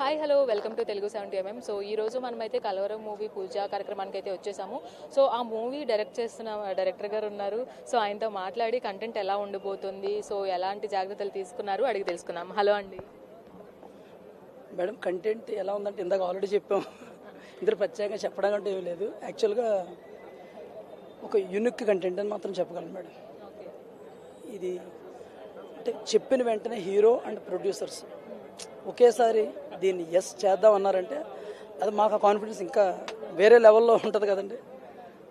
Hi hello welcome to Telugu 70mm. So ఈ రోజు మనమైతే కలవరం మూవీ పూజ కార్యక్రమానికి అయితే వచ్చేసాము. సో ఆ మూవీ డైరెక్ట్ చేస్తున్న డైరెక్టర్ గారు ఉన్నారు. సో ఆయనతో మాట్లాడి కంటెంట్ ఎలా ఉండబోతుంది, సో ఎలాంటి జాగ్రత్తలు తీసుకున్నారు అడిగి తెలుసుకుందాం. హలో అండి. మేడం, కంటెంట్ ఎలా ఉందంటే ఇందాక ఆల్రెడీ చెప్పాం. ఇందులో ప్రత్యేకంగా చెప్పడం అంటే ఏమీ లేదు. యాక్చువల్గా ఒక యూనిక్ కంటెంట్ అని మాత్రం చెప్పగలను మేడం. ఇది అంటే చెప్పిన వెంటనే హీరో అండ్ ప్రొడ్యూసర్స్ ఒకేసారి దీన్ని ఎస్ చేద్దాం అన్నారంటే అది మాకు కాన్ఫిడెన్స్ ఇంకా వేరే లెవెల్లో ఉంటుంది కదండి.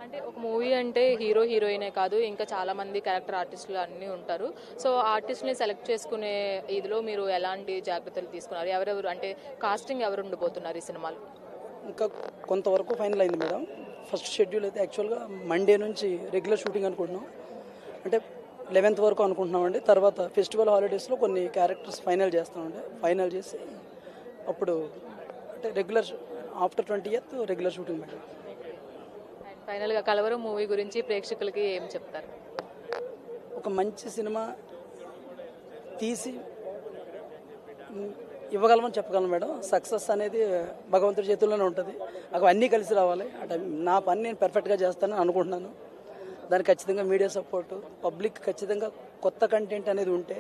అంటే ఒక మూవీ అంటే హీరో హీరోయినే కాదు, ఇంకా చాలా మంది క్యారెక్టర్ ఆర్టిస్టులు అన్నీ ఉంటారు. సో ఆర్టిస్ట్ని సెలెక్ట్ చేసుకునే ఇదిలో మీరు ఎలాంటి జాగ్రత్తలు తీసుకున్నారు? ఎవరెవరు అంటే కాస్టింగ్ ఎవరు ఉండబోతున్నారు ఈ సినిమాలో? ఇంకా కొంతవరకు ఫైనల్ అయింది మేడం. ఫస్ట్ షెడ్యూల్ అయితే యాక్చువల్గా మండే నుంచి రెగ్యులర్ షూటింగ్ అనుకుంటున్నాం. అంటే 11th వరకు అనుకుంటున్నామండి. తర్వాత ఫెస్టివల్ హాలిడేస్లో కొన్ని క్యారెక్టర్స్ ఫైనల్ చేస్తామండి. ఫైనల్ చేసి అప్పుడు అంటే regular after 20th regular shooting madam. And ఫైనల్గా కలవరం మూవీ గురించి ప్రేక్షకులకి ఏం చెప్తారు? ఒక మంచి సినిమా తీసి ఇవ్వగలమని చెప్పగలను మేడం. సక్సెస్ అనేది భగవంతుడి చేతుల్లోనే ఉంటుంది. అవి అన్నీ కలిసి రావాలి. అంటే నా పని నేను పర్ఫెక్ట్గా చేస్తానని అనుకుంటున్నాను. దానికి ఖచ్చితంగా మీడియా సపోర్టు, పబ్లిక్ ఖచ్చితంగా కొత్త కంటెంట్ అనేది ఉంటే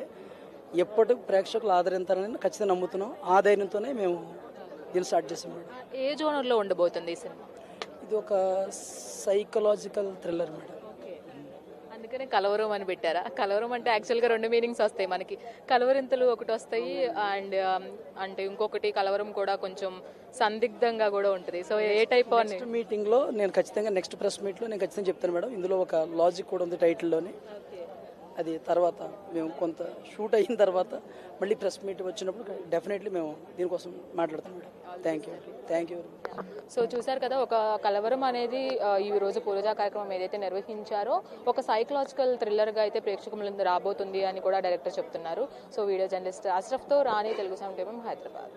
ఎప్పటి ప్రేక్షకులు ఆదరిస్తారని ఖచ్చితంగా నమ్ముతున్నాం. ఆ ధైర్యంతోనే మేము దీన్ని స్టార్ట్ చేసాం మేడం. ఏ జోనర్లో ఉండబోతుంది ఈ సినిమా? ఇది ఒక సైకలాజికల్ థ్రిల్లర్ మేడం. అందుకనే కలవరం అని పెట్టారా? కలవరం అంటే యాక్చువల్గా రెండు మీనింగ్స్ వస్తాయి మనకి. కలవరింతలు ఒకటి వస్తాయి అండ్ అంటే ఇంకొకటి కలవరం కూడా కొంచెం సందిగ్ధంగా కూడా ఉంటుంది. సో ఏ టైప్ అని నెక్స్ట్ మీటింగ్లో నేను ఖచ్చితంగా నెక్స్ట్ ప్రెస్ మీట్లో నేను ఖచ్చితంగా చెప్తాను మేడం. ఇందులో ఒక లాజిక్ కూడా ఉంది టైటిల్లోని. అది తర్వాత మేము కొంత షూట్ అయిన తర్వాత మళ్ళీ ప్రెస్ మీట్ వచ్చినప్పుడు డెఫినెట్లీ మేము దీనికోసం మాట్లాడతాం మేడం. Thank you. సో చూసారు కదా, ఒక కలవరం అనేది ఈ రోజు పూజ కార్యక్రమం ఏదైతే నిర్వహించారో ఒక సైకలాజికల్ థ్రిల్లర్గా అయితే ప్రేక్షకుల ముందు రాబోతుంది అని కూడా డైరెక్టర్ చెప్తున్నారు. సో వీడియో జర్నలిస్ట్ అష్రఫ్తో రాణి, తెలుగు 70mm, హైదరాబాద్.